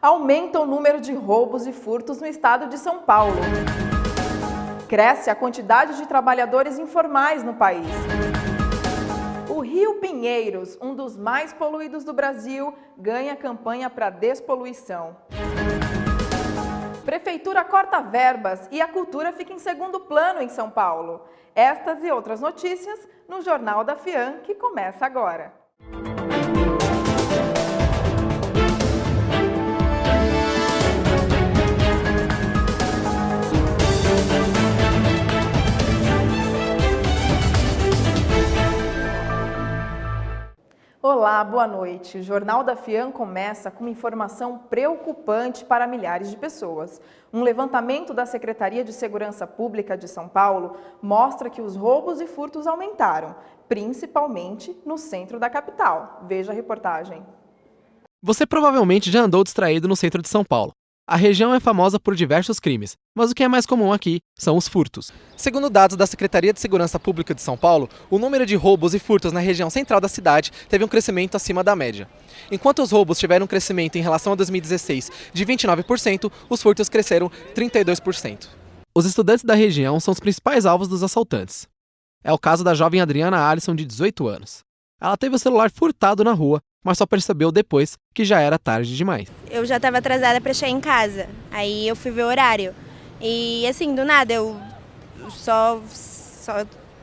Aumenta o número de roubos e furtos no estado de São Paulo. Cresce a quantidade de trabalhadores informais no país. O Rio Pinheiros, um dos mais poluídos do Brasil, ganha campanha para despoluição. Prefeitura corta verbas e a cultura fica em segundo plano em São Paulo. Estas e outras notícias no Jornal da FIAM, que começa agora. Olá, boa noite. O Jornal da FIAM começa com uma informação preocupante para milhares de pessoas. Um levantamento da Secretaria de Segurança Pública de São Paulo mostra que os roubos e furtos aumentaram, principalmente no centro da capital. Veja a reportagem. Você provavelmente já andou distraído no centro de São Paulo. A região é famosa por diversos crimes, mas o que é mais comum aqui são os furtos. Segundo dados da Secretaria de Segurança Pública de São Paulo, o número de roubos e furtos na região central da cidade teve um crescimento acima da média. Enquanto os roubos tiveram um crescimento em relação a 2016 de 29%, os furtos cresceram 32%. Os estudantes da região são os principais alvos dos assaltantes. É o caso da jovem Adriana Alisson, de 18 anos. Ela teve o celular furtado na rua, mas só percebeu depois que já era tarde demais. Eu já estava atrasada para chegar em casa, aí eu fui ver o horário. E assim, do nada, eu só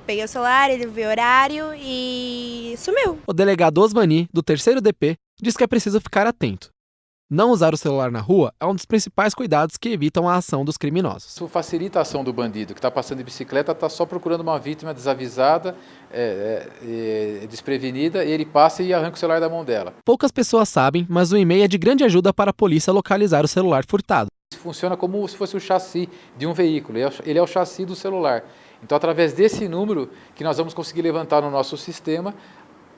peguei o celular, ele viu o horário e sumiu. O delegado Osmani, do 3º DP, diz que é preciso ficar atento. Não usar o celular na rua é um dos principais cuidados que evitam a ação dos criminosos. Isso facilita a ação do bandido, que está passando de bicicleta, está só procurando uma vítima desavisada, desprevenida, e ele passa e arranca o celular da mão dela. Poucas pessoas sabem, mas o e-mail é de grande ajuda para a polícia localizar o celular furtado. Funciona como se fosse o chassi de um veículo, ele é o chassi do celular. Então, através desse número que nós vamos conseguir levantar no nosso sistema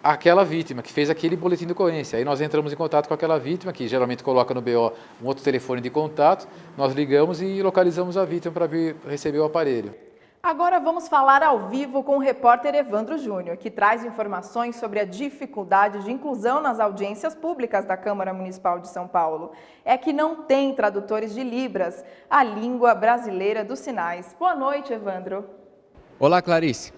aquela vítima que fez aquele boletim de ocorrência. Aí nós entramos em contato com aquela vítima, que geralmente coloca no BO um outro telefone de contato, nós ligamos e localizamos a vítima para vir receber o aparelho. Agora vamos falar ao vivo com o repórter Evandro Júnior, que traz informações sobre a dificuldade de inclusão nas audiências públicas da Câmara Municipal de São Paulo. É que não tem tradutores de Libras, a língua brasileira dos sinais. Boa noite, Evandro. Olá, Clarice.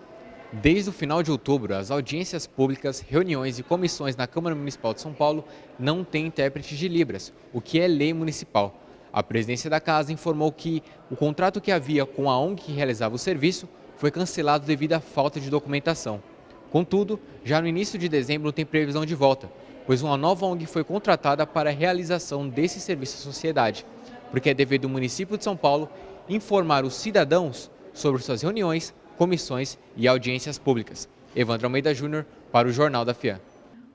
Desde o final de outubro, as audiências públicas, reuniões e comissões na Câmara Municipal de São Paulo não têm intérprete de Libras, o que é lei municipal. A presidência da casa informou que o contrato que havia com a ONG que realizava o serviço foi cancelado devido à falta de documentação. Contudo, já no início de dezembro tem previsão de volta, pois uma nova ONG foi contratada para a realização desse serviço à sociedade, porque é dever do município de São Paulo informar os cidadãos sobre suas reuniões, comissões e audiências públicas. Evandro Almeida Júnior para o Jornal da FIAM.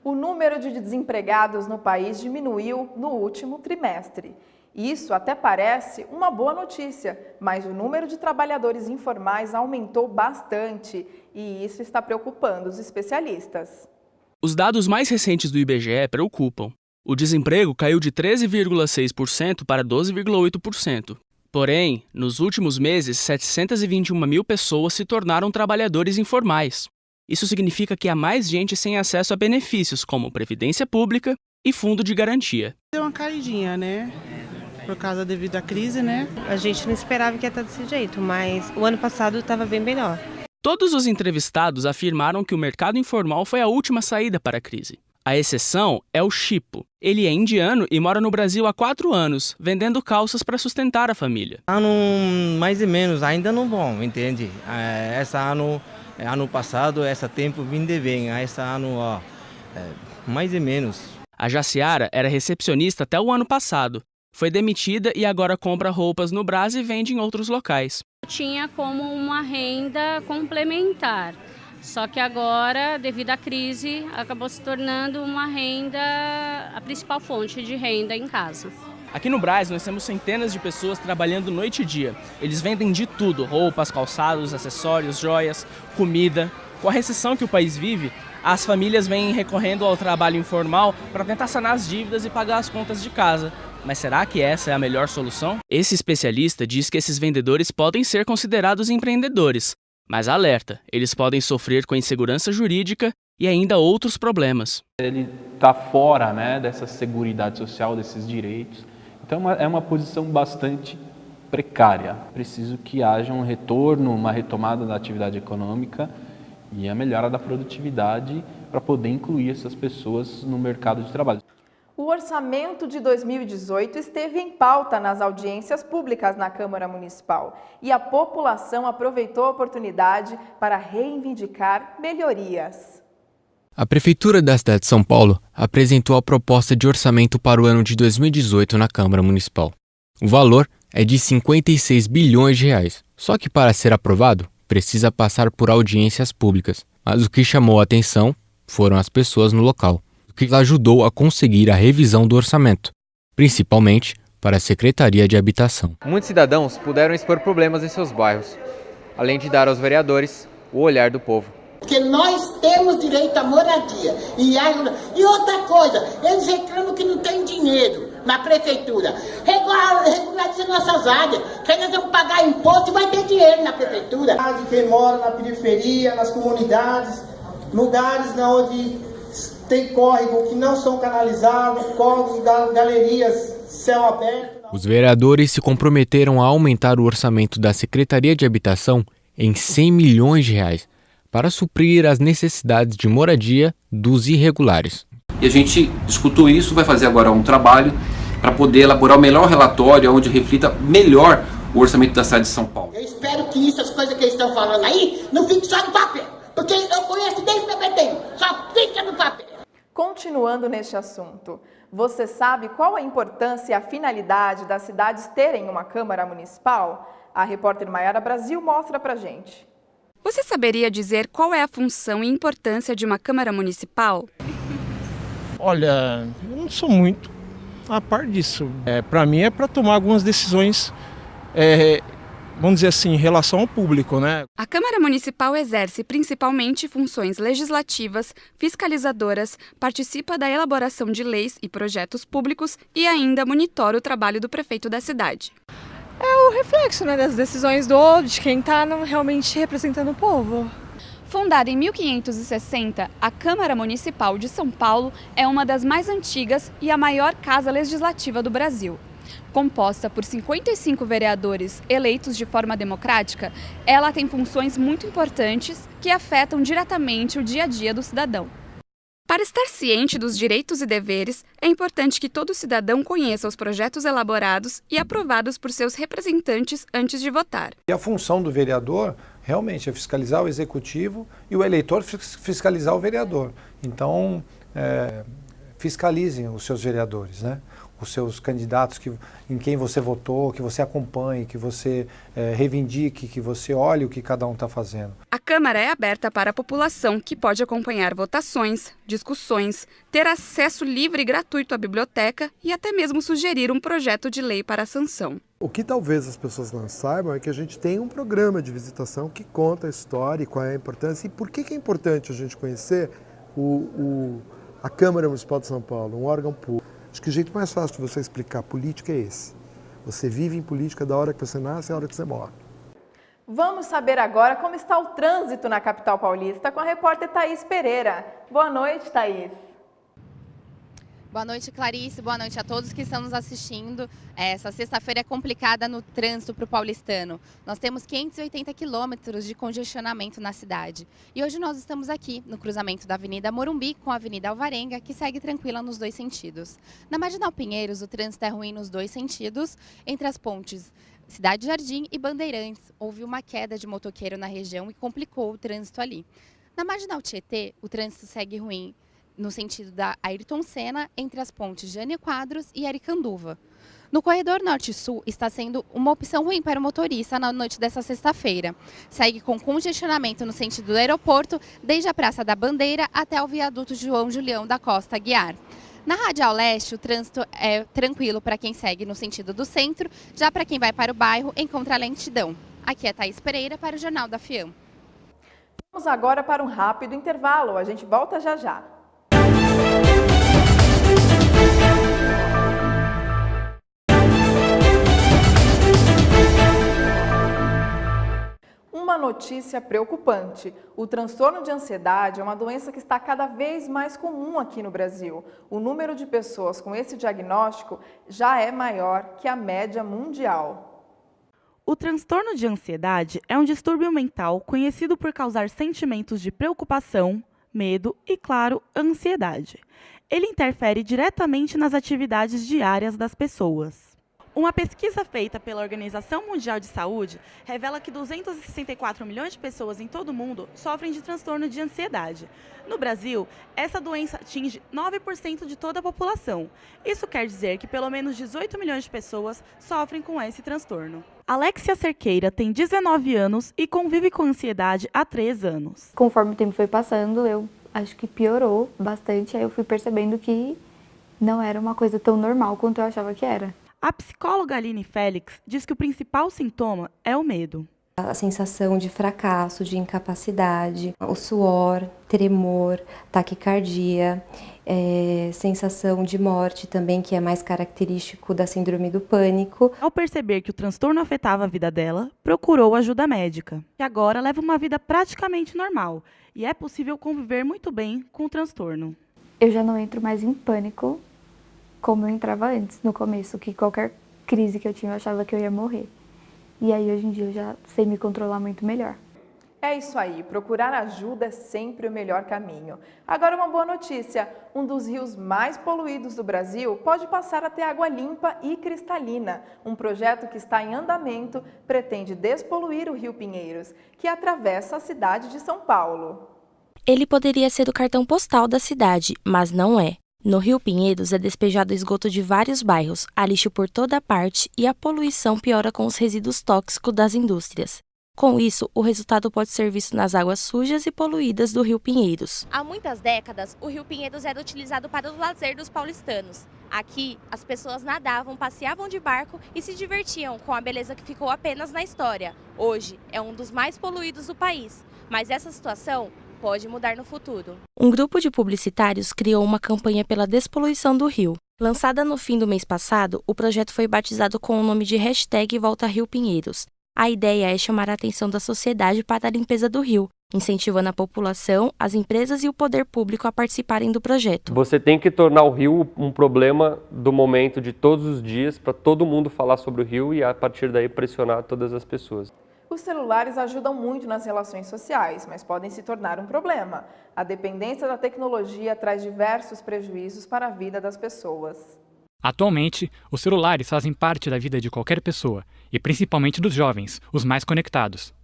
O número de desempregados no país diminuiu no último trimestre. Isso até parece uma boa notícia, mas o número de trabalhadores informais aumentou bastante e isso está preocupando os especialistas. Os dados mais recentes do IBGE preocupam. O desemprego caiu de 13,6% para 12,8%. Porém, nos últimos meses, 721 mil pessoas se tornaram trabalhadores informais. Isso significa que há mais gente sem acesso a benefícios como previdência pública e fundo de garantia. Deu uma caidinha, né? Por causa devido à crise, né? A gente não esperava que ia estar desse jeito, mas o ano passado estava bem melhor. Todos os entrevistados afirmaram que o mercado informal foi a última saída para a crise. A exceção é o Chipo. Ele é indiano e mora no Brasil há 4 anos, vendendo calças para sustentar a família. Mais ou menos, ainda não bom, entende? Ano passado, esse tempo vinde bem, esse ano, mais ou menos. A Jaciara era recepcionista até o ano passado. Foi demitida e agora compra roupas no Brás e vende em outros locais. Tinha como uma renda complementar. Só que agora, devido à crise, acabou se tornando a principal fonte de renda em casa. Aqui no Brás, nós temos centenas de pessoas trabalhando noite e dia. Eles vendem de tudo, roupas, calçados, acessórios, joias, comida. Com a recessão que o país vive, as famílias vêm recorrendo ao trabalho informal para tentar sanar as dívidas e pagar as contas de casa. Mas será que essa é a melhor solução? Esse especialista diz que esses vendedores podem ser considerados empreendedores. Mas alerta, eles podem sofrer com insegurança jurídica e ainda outros problemas. Ele está fora, né, dessa seguridade social, desses direitos. Então é uma posição bastante precária. Preciso que haja um retorno, uma retomada da atividade econômica e a melhora da produtividade para poder incluir essas pessoas no mercado de trabalho. O orçamento de 2018 esteve em pauta nas audiências públicas na Câmara Municipal e a população aproveitou a oportunidade para reivindicar melhorias. A Prefeitura da cidade de São Paulo apresentou a proposta de orçamento para o ano de 2018 na Câmara Municipal. O valor é de 56 bilhões de reais, só que para ser aprovado precisa passar por audiências públicas. Mas o que chamou a atenção foram as pessoas no local, o que ajudou a conseguir a revisão do orçamento, principalmente para a Secretaria de Habitação. Muitos cidadãos puderam expor problemas em seus bairros, além de dar aos vereadores o olhar do povo. Porque nós temos direito à moradia. E outra coisa, eles reclamam que não tem dinheiro na prefeitura. Regulariza nossas áreas, que eles vão pagar imposto e vai ter dinheiro na prefeitura. Quem mora na periferia, nas comunidades, lugares onde tem córrego que não são canalizados, córregos, galerias, céu aberto. Os vereadores se comprometeram a aumentar o orçamento da Secretaria de Habitação em 100 milhões de reais para suprir as necessidades de moradia dos irregulares. E a gente discutiu isso, vai fazer agora um trabalho para poder elaborar o melhor relatório, onde reflita melhor o orçamento da cidade de São Paulo. Eu espero que essas coisas que eles estão falando aí não fiquem só no papel, porque eu conheço desde o meu tempo, só fica no papel. Continuando neste assunto, você sabe qual a importância e a finalidade das cidades terem uma Câmara Municipal? A repórter Maiara Brasil mostra pra gente. Você saberia dizer qual é a função e importância de uma Câmara Municipal? Olha, eu não sou muito a par disso. Para mim é para tomar algumas decisões, vamos dizer assim, em relação ao público, né? A Câmara Municipal exerce principalmente funções legislativas, fiscalizadoras, participa da elaboração de leis e projetos públicos e ainda monitora o trabalho do prefeito da cidade. É o reflexo, né, das decisões de quem está realmente representando o povo. Fundada em 1560, a Câmara Municipal de São Paulo é uma das mais antigas e a maior casa legislativa do Brasil. Composta por 55 vereadores eleitos de forma democrática, ela tem funções muito importantes que afetam diretamente o dia a dia do cidadão. Para estar ciente dos direitos e deveres, é importante que todo cidadão conheça os projetos elaborados e aprovados por seus representantes antes de votar. E a função do vereador realmente é fiscalizar o executivo e o eleitor fiscalizar o vereador. Então, fiscalizem os seus vereadores, né? Os seus candidatos em quem você votou, que você acompanhe, que você reivindique, que você olhe o que cada um está fazendo. A Câmara é aberta para a população, que pode acompanhar votações, discussões, ter acesso livre e gratuito à biblioteca e até mesmo sugerir um projeto de lei para a sanção. O que talvez as pessoas não saibam é que a gente tem um programa de visitação que conta a história e qual é a importância. E por que é importante a gente conhecer a Câmara Municipal de São Paulo, um órgão público? Acho que o jeito mais fácil de você explicar política é esse. Você vive em política da hora que você nasce à hora que você morre. Vamos saber agora como está o trânsito na capital paulista com a repórter Thaís Pereira. Boa noite, Thaís. Boa noite, Clarice. Boa noite a todos que estão nos assistindo. Essa sexta-feira é complicada no trânsito para o paulistano. Nós temos 580 quilômetros de congestionamento na cidade. E hoje nós estamos aqui no cruzamento da Avenida Morumbi com a Avenida Alvarenga, que segue tranquila nos dois sentidos. Na Marginal Pinheiros, o trânsito é ruim nos dois sentidos, entre as pontes Cidade Jardim e Bandeirantes. Houve uma queda de motoqueiro na região e complicou o trânsito ali. Na Marginal Tietê, o trânsito segue ruim no sentido da Ayrton Senna, entre as pontes Jânio Quadros e Aricanduva. No corredor Norte-Sul está sendo uma opção ruim para o motorista na noite dessa sexta-feira. Segue com congestionamento no sentido do aeroporto, desde a Praça da Bandeira até o viaduto João Julião da Costa Aguiar. Na Radial Leste, o trânsito é tranquilo para quem segue no sentido do centro, já para quem vai para o bairro, encontra lentidão. Aqui é Thaís Pereira para o Jornal da FIAM. Vamos agora para um rápido intervalo, a gente volta já já. Uma notícia preocupante. O transtorno de ansiedade é uma doença que está cada vez mais comum aqui no Brasil. O número de pessoas com esse diagnóstico já é maior que a média mundial. O transtorno de ansiedade é um distúrbio mental conhecido por causar sentimentos de preocupação, medo e, claro, ansiedade. Ele interfere diretamente nas atividades diárias das pessoas. Uma pesquisa feita pela Organização Mundial de Saúde revela que 264 milhões de pessoas em todo o mundo sofrem de transtorno de ansiedade. No Brasil, essa doença atinge 9% de toda a população. Isso quer dizer que pelo menos 18 milhões de pessoas sofrem com esse transtorno. Alexia Cerqueira tem 19 anos e convive com ansiedade há 3 anos. Conforme o tempo foi passando, eu acho que piorou bastante. Aí eu fui percebendo que não era uma coisa tão normal quanto eu achava que era. A psicóloga Aline Félix diz que o principal sintoma é o medo. A sensação de fracasso, de incapacidade, o suor, tremor, taquicardia, sensação de morte também, que é mais característico da síndrome do pânico. Ao perceber que o transtorno afetava a vida dela, procurou ajuda médica. E agora leva uma vida praticamente normal e é possível conviver muito bem com o transtorno. Eu já não entro mais em pânico como eu entrava antes, no começo, que qualquer crise que eu tinha eu achava que eu ia morrer. E aí hoje em dia eu já sei me controlar muito melhor. É isso aí, procurar ajuda é sempre o melhor caminho. Agora uma boa notícia, um dos rios mais poluídos do Brasil pode passar a ter água limpa e cristalina. Um projeto que está em andamento pretende despoluir o Rio Pinheiros, que atravessa a cidade de São Paulo. Ele poderia ser o cartão postal da cidade, mas não é. No Rio Pinheiros é despejado esgoto de vários bairros, há lixo por toda parte e a poluição piora com os resíduos tóxicos das indústrias. Com isso, o resultado pode ser visto nas águas sujas e poluídas do Rio Pinheiros. Há muitas décadas, o Rio Pinheiros era utilizado para o lazer dos paulistanos. Aqui, as pessoas nadavam, passeavam de barco e se divertiam com a beleza que ficou apenas na história. Hoje, é um dos mais poluídos do país, mas essa situação pode mudar no futuro. Um grupo de publicitários criou uma campanha pela despoluição do rio. Lançada no fim do mês passado, o projeto foi batizado com o nome de #Volta Rio Pinheiros. A ideia é chamar a atenção da sociedade para a limpeza do rio, incentivando a população, as empresas e o poder público a participarem do projeto. Você tem que tornar o rio um problema do momento de todos os dias, para todo mundo falar sobre o rio e a partir daí pressionar todas as pessoas. Os celulares ajudam muito nas relações sociais, mas podem se tornar um problema. A dependência da tecnologia traz diversos prejuízos para a vida das pessoas. Atualmente, os celulares fazem parte da vida de qualquer pessoa, e principalmente dos jovens, os mais conectados.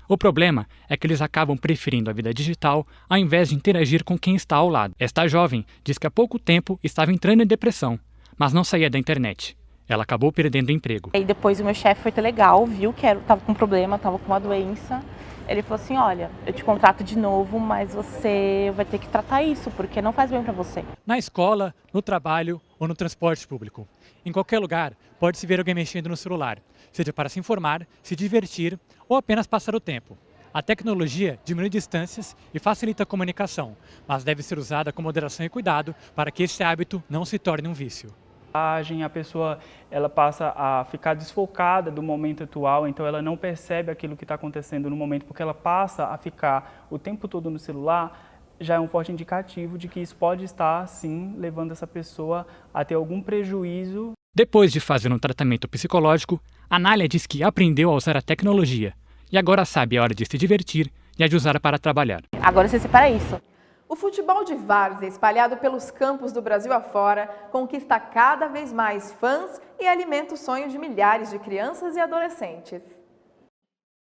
O problema é que eles acabam preferindo a vida digital ao invés de interagir com quem está ao lado. Esta jovem diz que há pouco tempo estava entrando em depressão, mas não saía da internet. Ela acabou perdendo o emprego. E depois o meu chefe foi legal, viu que estava com um problema, estava com uma doença. Ele falou assim, olha, eu te contrato de novo, mas você vai ter que tratar isso, porque não faz bem para você. Na escola, no trabalho ou no transporte público. Em qualquer lugar, pode-se ver alguém mexendo no celular, seja para se informar, se divertir ou apenas passar o tempo. A tecnologia diminui distâncias e facilita a comunicação, mas deve ser usada com moderação e cuidado para que esse hábito não se torne um vício. A pessoa ela passa a ficar desfocada do momento atual, então ela não percebe aquilo que está acontecendo no momento, porque ela passa a ficar o tempo todo no celular, já é um forte indicativo de que isso pode estar, sim, levando essa pessoa a ter algum prejuízo. Depois de fazer um tratamento psicológico, a Nália diz que aprendeu a usar a tecnologia e agora sabe a hora de se divertir e a de usar para trabalhar. Agora você separa isso. O futebol de várzea, espalhado pelos campos do Brasil afora, conquista cada vez mais fãs e alimenta o sonho de milhares de crianças e adolescentes.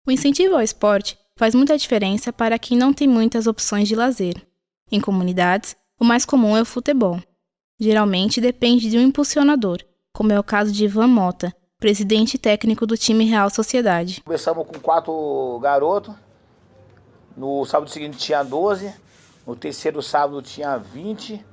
O incentivo ao esporte faz muita diferença para quem não tem muitas opções de lazer. Em comunidades, o mais comum é o futebol. Geralmente depende de um impulsionador, como é o caso de Ivan Mota, presidente e técnico do time Real Sociedade. Começamos com 4 garotos, no sábado seguinte tinha 12, no terceiro sábado tinha 20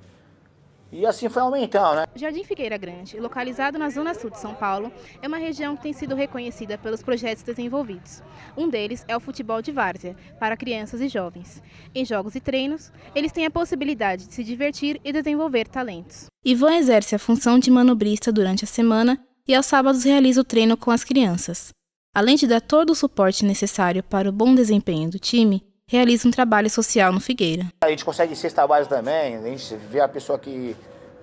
e assim foi aumentando, né? Jardim Figueira Grande, localizado na zona sul de São Paulo, é uma região que tem sido reconhecida pelos projetos desenvolvidos. Um deles é o futebol de várzea, para crianças e jovens. Em jogos e treinos, eles têm a possibilidade de se divertir e desenvolver talentos. Ivan exerce a função de manobrista durante a semana e aos sábados realiza o treino com as crianças. além de dar todo o suporte necessário para o bom desempenho do time, realiza um trabalho social no Figueira. A gente consegue cesta básica também, a gente vê a pessoa que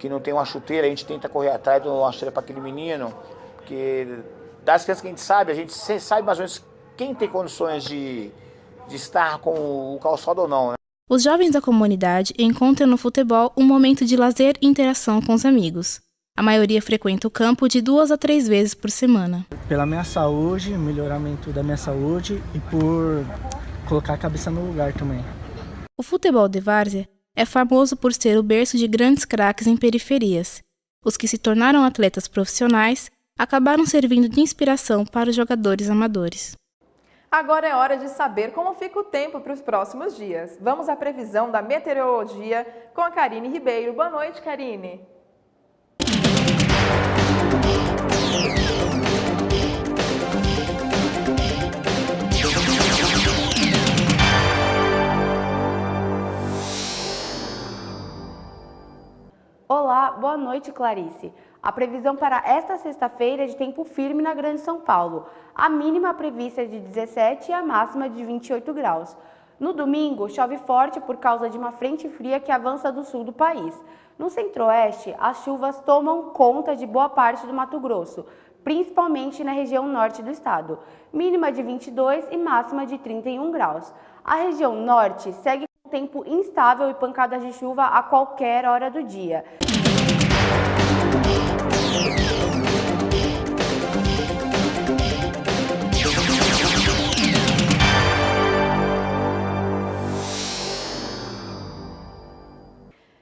não tem uma chuteira, a gente tenta correr atrás de uma chuteira para aquele menino, porque das crianças que a gente sabe mais ou menos quem tem condições de estar com o calçado ou não, né? Os jovens da comunidade encontram no futebol um momento de lazer e interação com os amigos. A maioria frequenta o campo de 2 a 3 vezes por semana. Pela minha saúde, melhoramento da minha saúde e por colocar a cabeça no lugar também. O futebol de várzea é famoso por ser o berço de grandes craques em periferias. Os que se tornaram atletas profissionais acabaram servindo de inspiração para os jogadores amadores. Agora é hora de saber como fica o tempo para os próximos dias. Vamos à previsão da meteorologia com a Karine Ribeiro. Boa noite, Karine. Olá, boa noite, Clarice. A previsão para esta sexta-feira é de tempo firme na Grande São Paulo. A mínima prevista é de 17 e a máxima de 28 graus. No domingo, chove forte por causa de uma frente fria que avança do sul do país. No centro-oeste, as chuvas tomam conta de boa parte do Mato Grosso, principalmente na região norte do estado. Mínima de 22 e máxima de 31 graus. A região norte segue com tempo instável e pancadas de chuva a qualquer hora do dia.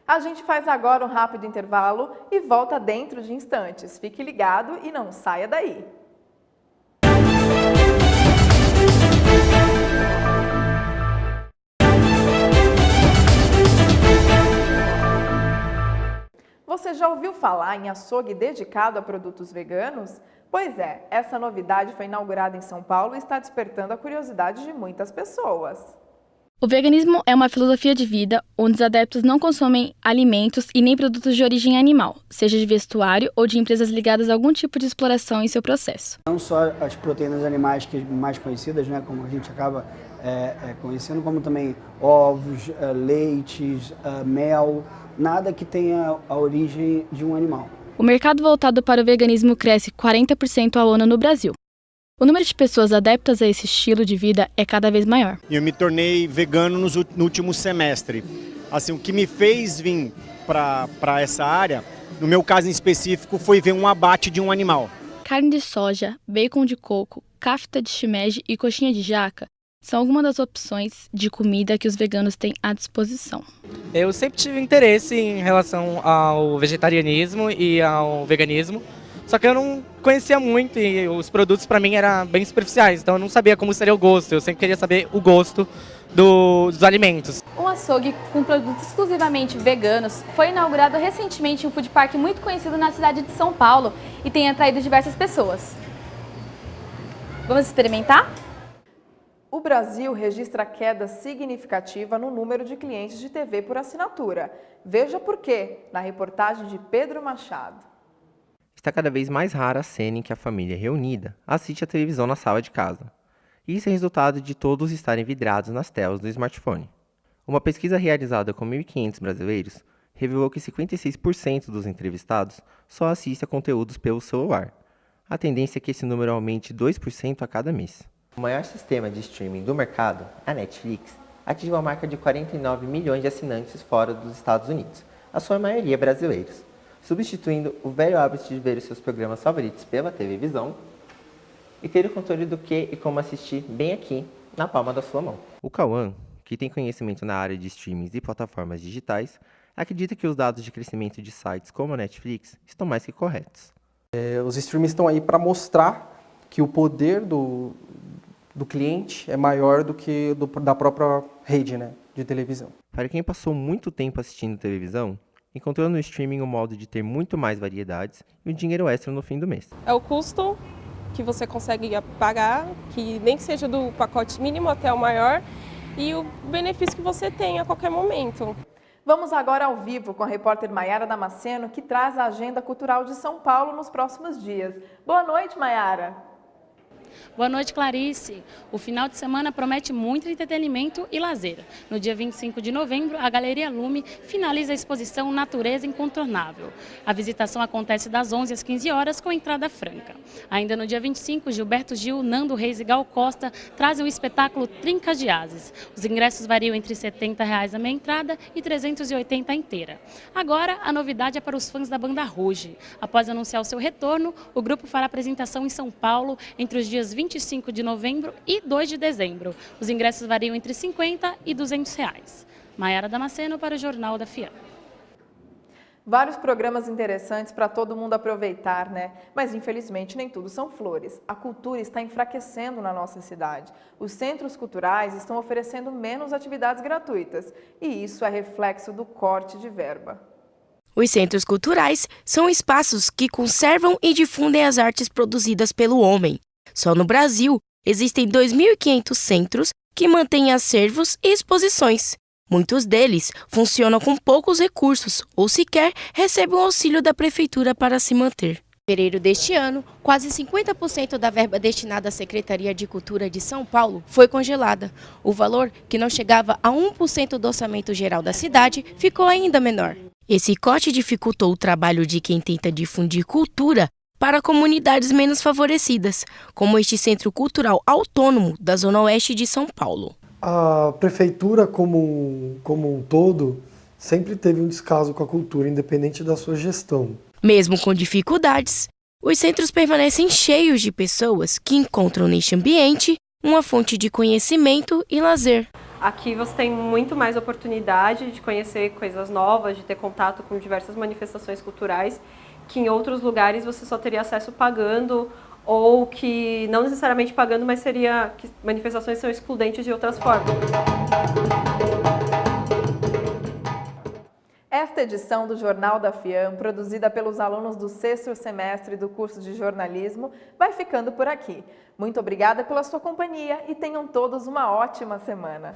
A gente faz agora um rápido intervalo e volta dentro de instantes. Fique ligado e não saia daí. Você já ouviu falar em açougue dedicado a produtos veganos? Pois é, essa novidade foi inaugurada em São Paulo e está despertando a curiosidade de muitas pessoas. O veganismo é uma filosofia de vida onde os adeptos não consomem alimentos e nem produtos de origem animal, seja de vestuário ou de empresas ligadas a algum tipo de exploração em seu processo. Não só as proteínas animais que mais conhecidas, né, como a gente acaba conhecendo, como também ovos, leites, mel, nada que tenha a origem de um animal. O mercado voltado para o veganismo cresce 40% ao ano no Brasil. O número de pessoas adeptas a esse estilo de vida é cada vez maior. Eu me tornei vegano no último semestre. Assim, o que me fez vir para essa área, no meu caso em específico, foi ver um abate de um animal. Carne de soja, bacon de coco, kafta de shimeji e coxinha de jaca são algumas das opções de comida que os veganos têm à disposição. Eu sempre tive interesse em relação ao vegetarianismo e ao veganismo, só que eu não conhecia muito e os produtos para mim eram bem superficiais, então eu não sabia como seria o gosto, eu sempre queria saber o gosto dos alimentos. Um açougue com produtos exclusivamente veganos foi inaugurado recentemente em um food park muito conhecido na cidade de São Paulo e tem atraído diversas pessoas. Vamos experimentar? O Brasil registra queda significativa no número de clientes de TV por assinatura. Veja por quê, na reportagem de Pedro Machado. Está cada vez mais rara a cena em que a família reunida assiste a televisão na sala de casa. Isso é resultado de todos estarem vidrados nas telas do smartphone. Uma pesquisa realizada com 1.500 brasileiros revelou que 56% dos entrevistados só assiste a conteúdos pelo celular. A tendência é que esse número aumente 2% a cada mês. O maior sistema de streaming do mercado, a Netflix, atingiu a marca de 49 milhões de assinantes fora dos Estados Unidos, a sua maioria brasileiros, substituindo o velho hábito de ver os seus programas favoritos pela televisão e ter o controle do que e como assistir bem aqui, na palma da sua mão. O Cauã, que tem conhecimento na área de streamings e plataformas digitais, acredita que os dados de crescimento de sites como a Netflix estão mais que corretos. Os streamings estão aí para mostrar que o poder do cliente é maior do que da própria rede, né, de televisão. Para quem passou muito tempo assistindo televisão, encontrou no streaming o modo de ter muito mais variedades e um dinheiro extra no fim do mês. É o custo que você consegue pagar, que nem que seja do pacote mínimo até o maior, e o benefício que você tem a qualquer momento. Vamos agora ao vivo com a repórter Maiara Damasceno, que traz a agenda cultural de São Paulo nos próximos dias. Boa noite, Maiara. Boa noite, Clarice. O final de semana promete muito entretenimento e lazer. No dia 25 de novembro, a Galeria Lume finaliza a exposição Natureza Incontornável. A visitação acontece das 11 às 15 horas com entrada franca. Ainda no dia 25, Gilberto Gil, Nando Reis e Gal Costa trazem o espetáculo Trincas de Ases. Os ingressos variam entre R$ 70 a meia entrada e R$ 380 inteira. Agora, a novidade é para os fãs da banda Ruge. Após anunciar o seu retorno, o grupo fará apresentação em São Paulo entre os dias 25 de novembro e 2 de dezembro. Os ingressos variam entre R$ 50 e R$ 200. Maiara Damasceno para o Jornal da FIAM. Vários programas interessantes para todo mundo aproveitar, né? Mas infelizmente nem tudo são flores. A cultura está enfraquecendo na nossa cidade. Os centros culturais estão oferecendo menos atividades gratuitas e isso é reflexo do corte de verba. Os centros culturais são espaços que conservam e difundem as artes produzidas pelo homem. Só no Brasil, existem 2.500 centros que mantêm acervos e exposições. Muitos deles funcionam com poucos recursos ou sequer recebem o auxílio da prefeitura para se manter. Em fevereiro deste ano, quase 50% da verba destinada à Secretaria de Cultura de São Paulo foi congelada. O valor, que não chegava a 1% do orçamento geral da cidade, ficou ainda menor. Esse corte dificultou o trabalho de quem tenta difundir cultura para comunidades menos favorecidas, como este Centro Cultural Autônomo da Zona Oeste de São Paulo. A prefeitura como um todo sempre teve um descaso com a cultura, independente da sua gestão. Mesmo com dificuldades, os centros permanecem cheios de pessoas que encontram neste ambiente uma fonte de conhecimento e lazer. Aqui você tem muito mais oportunidade de conhecer coisas novas, de ter contato com diversas manifestações culturais, que em outros lugares você só teria acesso pagando, ou que não necessariamente pagando, mas seria que manifestações são excludentes de outras formas. Esta edição do Jornal da FIAM, produzida pelos alunos do 6º semestre do curso de jornalismo, vai ficando por aqui. Muito obrigada pela sua companhia e tenham todos uma ótima semana.